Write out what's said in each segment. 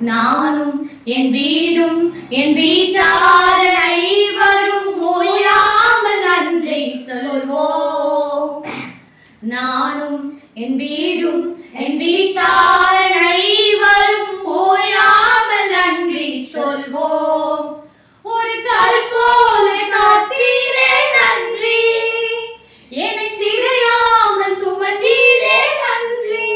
நானும் என் வீடும் என் வீட்டார் அனைவரும் ஓயாமல் நன்றி சொல்வோம். நானும் என் வீடும் என் வீட்டார் அனைவரும் ஓயாமல் நன்றி சொல்வோம். ஒரு கற்போல காத்தீரே நன்றி, என்னை சிறையாமல் சுமந்தீரே நன்றி.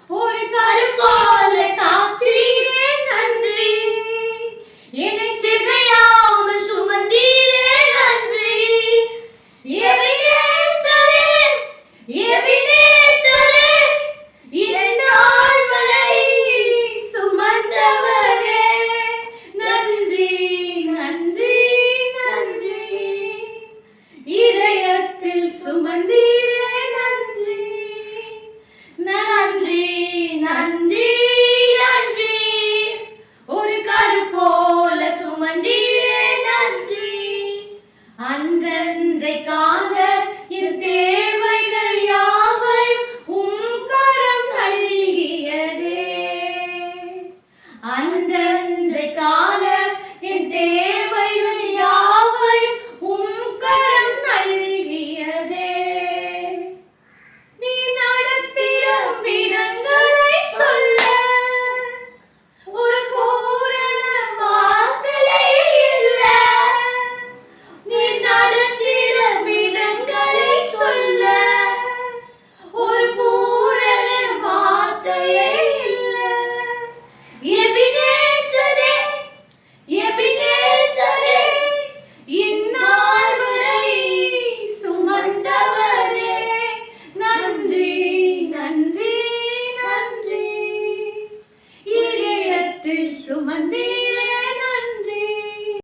ஒரு கற்போல காத்தீரே நன்றி, என்னை சிறையாமல் சுமந்தீரே நன்றி. எபினேசரே எபினேசரே, இந்நாள் வரை சுமந்தவரே நன்றி நன்றி நன்றி. இதயத்தில் சுமந்தீரே நன்றி நன்றி நன்றி நன்றி. ஒரு கருப்போல சுமந்தீரே நன்றி. அன்றன்றைக்கான என் தேவைகள் யாவையும் உம் கரம் நல்கியதே. அன்றன்றைக்கான என் தேவைகள் யாவையும் உம் கரம் நல்கியதே. நீ நடத்திடும் விதங்களை சொல்ல ஒரு பூரண வார்த்தை இல்ல. நீ நடத்திடும் விதங்களை சொல்ல ஒரு பூரண வார்த்தையே இல்ல. எபினேசரே எபினேசரே, இந்நாள் வரை சுமந்தவரே நன்றி நன்றி நன்றி. இதயத்தில் சுமந்தீரே